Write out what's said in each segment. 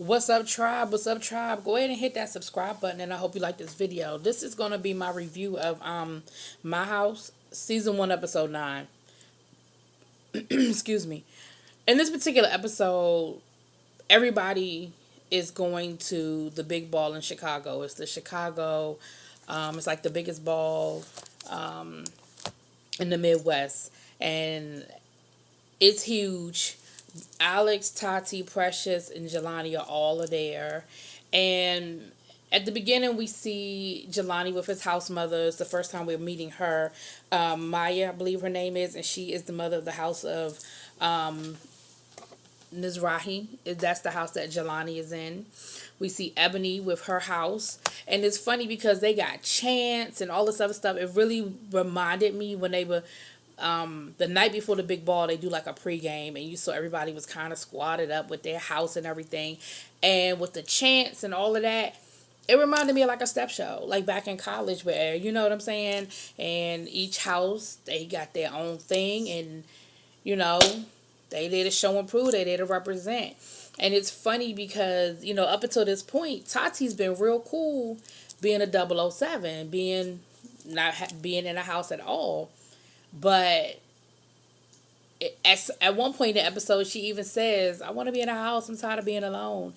What's up, tribe? What's up, tribe? Go ahead and hit that subscribe button, and I hope you like this video. This is gonna be my review of My House season 1, episode 9. Excuse me. In this particular episode, everybody is going to the big ball in Chicago. It's the Chicago. It's like the biggest ball in the Midwest, and it's huge. Alex, Tati, Precious, and Jelani are there. And at the beginning, we see Jelani with his house mother. It's the first time we're meeting her. Maya, I believe her name is, and she is the mother of the house of Mizrahi. That's the house that Jelani is in. We see Ebony with her house. And it's funny because they got chants and all this other stuff. It really reminded me when they were the night before the big ball, they do like a pregame, and you saw everybody was kind of squatted up with their house and everything, and with the chants and all of that. It reminded me of like a step show, like back in college, where you know what I'm saying. And each house they got their own thing, and you know they there to show and prove, they there to represent. And it's funny because up until this point, Tati's been real cool, being a 007, being not being in a house at all. But at one point in the episode, she even says, "I want to be in a house. I'm tired of being alone."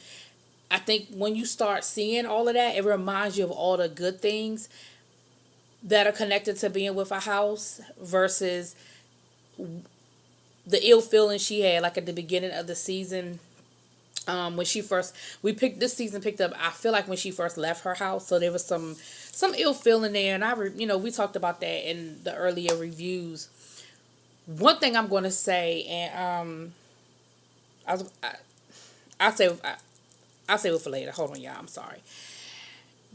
I think when you start seeing all of that, it reminds you of all the good things that are connected to being with a house versus the ill feeling she had, like at the beginning of the season. When she first we picked this season picked up, I feel like when she first left her house, so there was some ill feeling there, and we talked about that in the earlier reviews. One thing I'm going to say, and I was, I'll save it for later. Hold on, y'all. I'm sorry.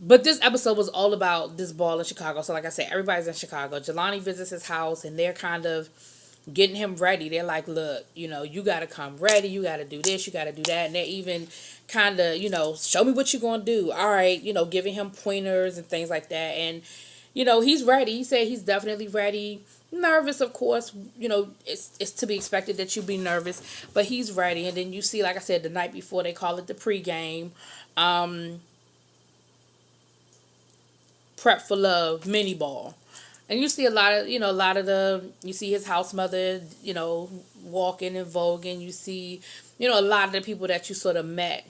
But this episode was all about this ball in Chicago. So, like I said, everybody's in Chicago. Jelani visits his house, and they're kind of getting him ready. They're like, look, you got to come ready. You got to do this. You got to do that. And they're even kind of, show me what you're going to do. All right, giving him pointers and things like that. And, he's ready. He said he's definitely ready. Nervous, of course. It's to be expected that you be nervous, but he's ready. And then you see, like I said, the night before, they call it the pregame. Prep for Love mini ball. And you see you see his house mother, walking and voguing. You see, a lot of the people that you sort of met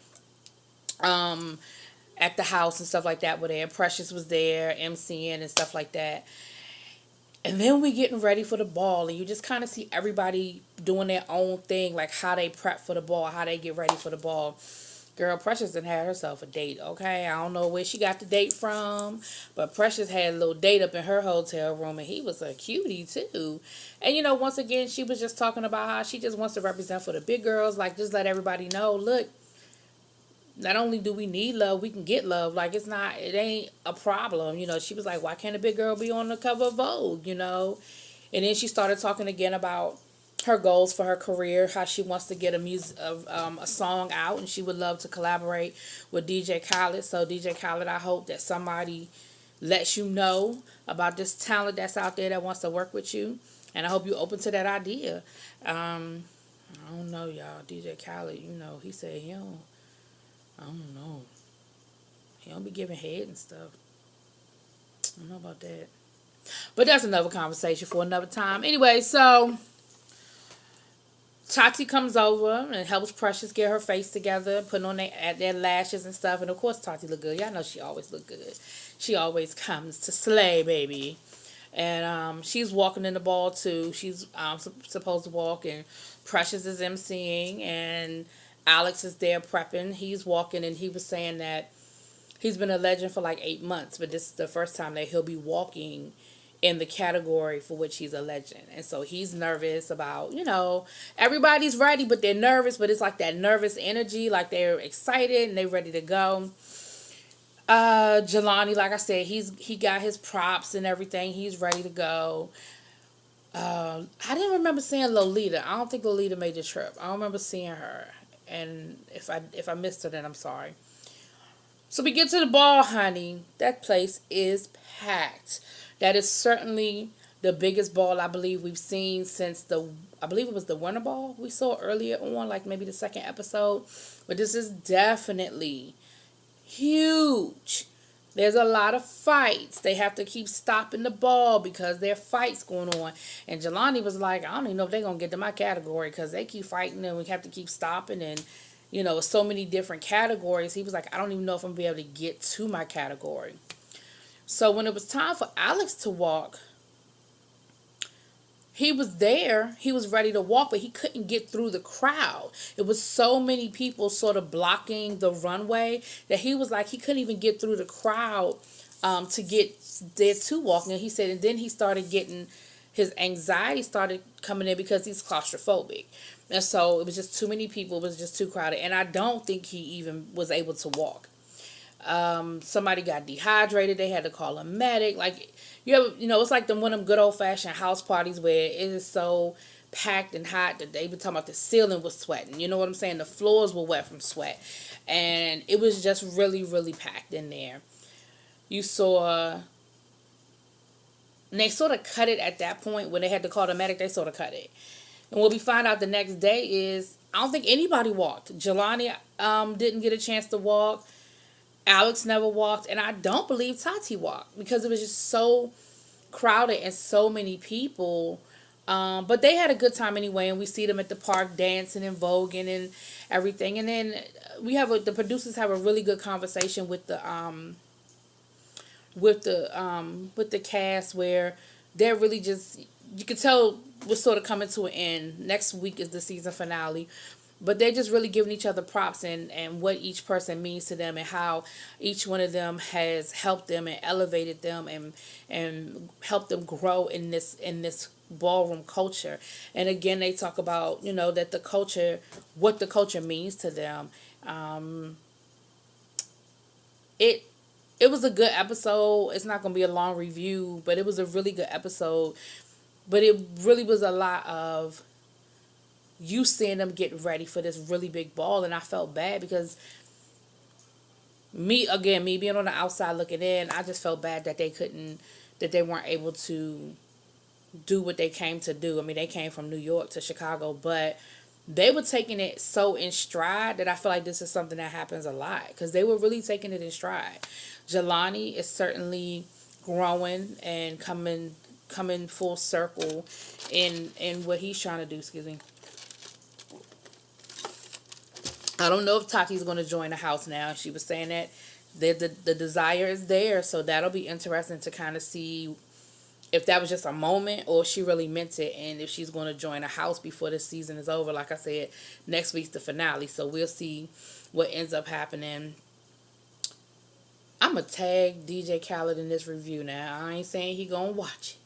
at the house and stuff like that were there. Precious was there, MCing and stuff like that. And then we getting ready for the ball, and you just kind of see everybody doing their own thing, like how they prep for the ball, how they get ready for the ball. Girl, Precious done had herself a date, okay? I don't know where she got the date from, but Precious had a little date up in her hotel room, and he was a cutie, too. And, once again, she was just talking about how she just wants to represent for the big girls, like, just let everybody know, look, not only do we need love, we can get love. Like, it ain't a problem. She was like, why can't a big girl be on the cover of Vogue? And then she started talking again about her goals for her career, how she wants to get a song out, and she would love to collaborate with DJ Khaled. So DJ Khaled, I hope that somebody lets you know about this talent that's out there that wants to work with you, and I hope you're open to that idea. I don't know, y'all. DJ Khaled, he said he don't. I don't know. He don't be giving head and stuff. I don't know about that. But that's another conversation for another time. Anyway, so Tati comes over and helps Precious get her face together, putting on their lashes and stuff. And of course, Tati look good. Y'all know she always look good. She always comes to slay, baby. And she's walking in the ball too. She's supposed to walk, and Precious is emceeing, and Alex is there prepping. He's walking, and he was saying that he's been a legend for like 8 months, but this is the first time that he'll be walking in the category for which he's a legend. And so he's nervous about, everybody's ready, but they're nervous, but it's like that nervous energy, like they're excited and they're ready to go. Jelani, like I said, he got his props and everything. He's ready to go. I didn't remember seeing Lolita. I don't think Lolita made the trip. I don't remember seeing her. And if I missed her, then I'm sorry. So we get to the ball, honey. That place is packed. That is certainly the biggest ball I believe we've seen since I believe it was the Winter Ball we saw earlier on, like maybe the second episode. But this is definitely huge. There's a lot of fights. They have to keep stopping the ball because there are fights going on. And Jelani was like, I don't even know if they're going to get to my category because they keep fighting and we have to keep stopping. And, so many different categories. He was like, I don't even know if I'm going to be able to get to my category. So when it was time for Alex to walk, he was there, he was ready to walk, but he couldn't get through the crowd. It was so many people sort of blocking the runway that he was like, he couldn't even get through the crowd to get there to walking. And he said, and then he started getting, his anxiety started coming in because he's claustrophobic. And so it was just too many people, it was just too crowded. And I don't think he even was able to walk. Somebody got dehydrated. They had to call a medic. Like it's like one of them good old fashioned house parties where it is so packed and hot that they been talking about the ceiling was sweating. You know what I'm saying? The floors were wet from sweat, and it was just really, really packed in there. You saw, and they sort of cut it at that point when they had to call the medic. They sort of cut it, and what we find out the next day is I don't think anybody walked. Jelani didn't get a chance to walk. Alex never walked, and I don't believe Tati walked because it was just so crowded and so many people. But they had a good time anyway, and we see them at the park dancing and voguing and everything. And then the producers have a really good conversation with the cast where they're really just, you could tell we're sort of coming to an end. Next week is the season finale. But they're just really giving each other props and what each person means to them and how each one of them has helped them and elevated them and helped them grow in this ballroom culture. And again, they talk about, that the culture, what the culture means to them. It it was a good episode. It's not going to be a long review, but it was a really good episode. But it really was a lot of you seeing them get ready for this really big ball, and I felt bad because me being on the outside looking in, I just felt bad that they weren't able to do what they came to do. I mean, they came from New York to Chicago, but they were taking it so in stride that I feel like this is something that happens a lot because they were really taking it in stride. Jelani is certainly growing and coming full circle in what he's trying to do. Excuse me. I don't know if Taki's going to join the house now. She was saying that the desire is there, so that'll be interesting to kind of see if that was just a moment or she really meant it, and if she's going to join a house before the season is over. Like I said, next week's the finale, so we'll see what ends up happening. I'm going to tag DJ Khaled in this review now. I ain't saying he going to watch it,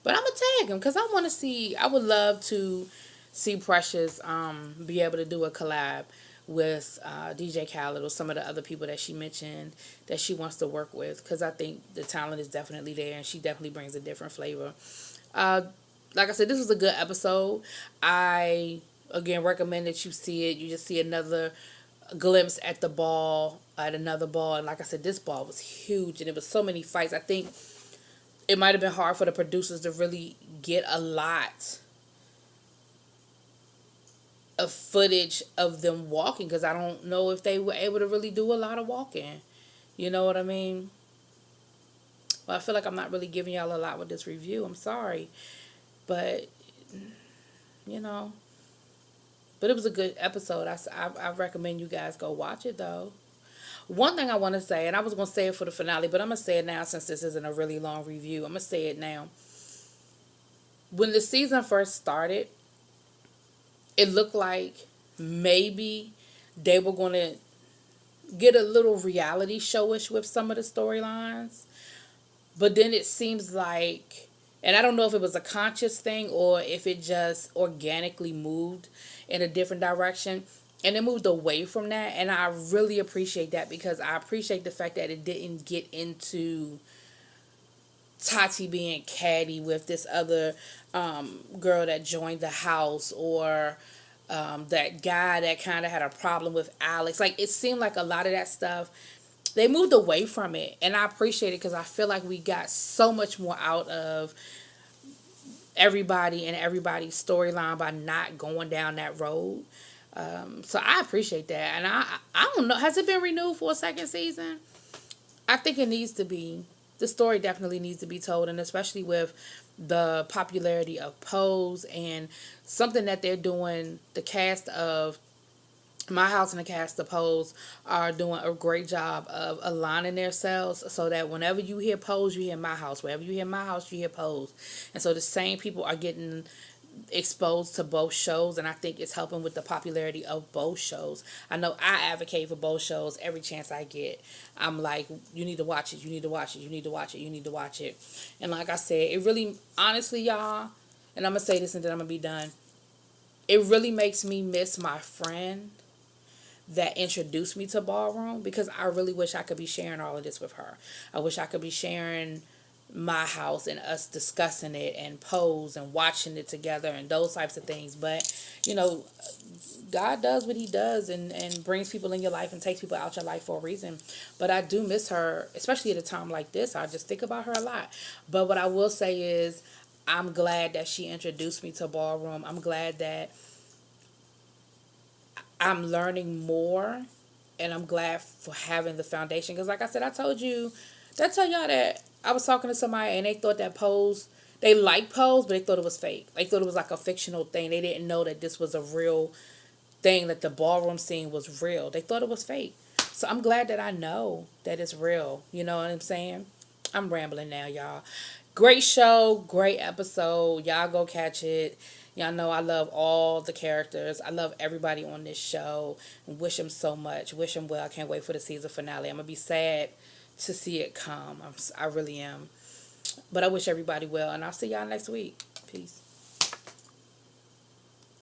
but I'm going to tag him because I want to see, I would love to see Precious be able to do a collab with DJ Khaled or some of the other people that she mentioned that she wants to work with, because I think the talent is definitely there and she definitely brings a different flavor. Like I said, this was a good episode. I again recommend that you see it. You just see another glimpse at another ball, and like I said, this ball was huge and it was so many fights. I think it might have been hard for the producers to really get a lot of footage of them walking because I don't know if they were able to really do a lot of walking. You know what I mean? Well, I feel like I'm not really giving y'all a lot with this review. I'm sorry. But, you know. But it was a good episode. I recommend you guys go watch it, though. One thing I want to say, and I was going to say it for the finale, but I'm going to say it now since this isn't a really long review. I'm going to say it now. When the season first started, it looked like maybe they were going to get a little reality showish with some of the storylines. But then it seems like, and I don't know if it was a conscious thing or if it just organically moved in a different direction. And it moved away from that. And I really appreciate that because I appreciate the fact that it didn't get into Tati being catty with this other girl that joined the house, or that guy that kind of had a problem with Alex. Like, it seemed like a lot of that stuff, they moved away from it. And I appreciate it because I feel like we got so much more out of everybody and everybody's storyline by not going down that road. So I appreciate that, and I don't know. Has it been renewed for a second season? I think it needs to be. The story definitely needs to be told, and especially with the popularity of Pose and something that they're doing. The cast of My House and the cast of Pose are doing a great job of aligning themselves so that whenever you hear Pose, you hear My House. Wherever you hear My House, you hear Pose. And so the same people are getting exposed to both shows, and I think it's helping with the popularity of both shows. I know I advocate for both shows every chance I get. I'm like, you need to watch it, you need to watch it, you need to watch it, you need to watch it. And like I said, it really, honestly, y'all, and I'm gonna say this and then I'm gonna be done. It really makes me miss my friend that introduced me to ballroom, because I really wish I could be sharing all of this with her. I wish I could be sharing My House and us discussing it and Pose and watching it together and those types of things. But, you know, God does what he does, and brings people in your life and takes people out your life for a reason. But I do miss her, especially at a time like this. I just think about her a lot. But what I will say is, I'm glad that she introduced me to ballroom. I'm glad that I'm learning more, and I'm glad for having the foundation. Because, like I said, I told you, did I tell y'all that I was talking to somebody and they thought that Pose, they liked Pose, but they thought it was fake. They thought it was like a fictional thing. They didn't know that this was a real thing, that the ballroom scene was real. They thought it was fake. So I'm glad that I know that it's real. You know what I'm saying? I'm rambling now, y'all. Great show, great episode. Y'all go catch it. Y'all know I love all the characters. I love everybody on this show. And wish them so much. Wish them well. I can't wait for the season finale. I'm gonna be sad to see it come. I really am. But I wish everybody well, and I'll see y'all next week. Peace.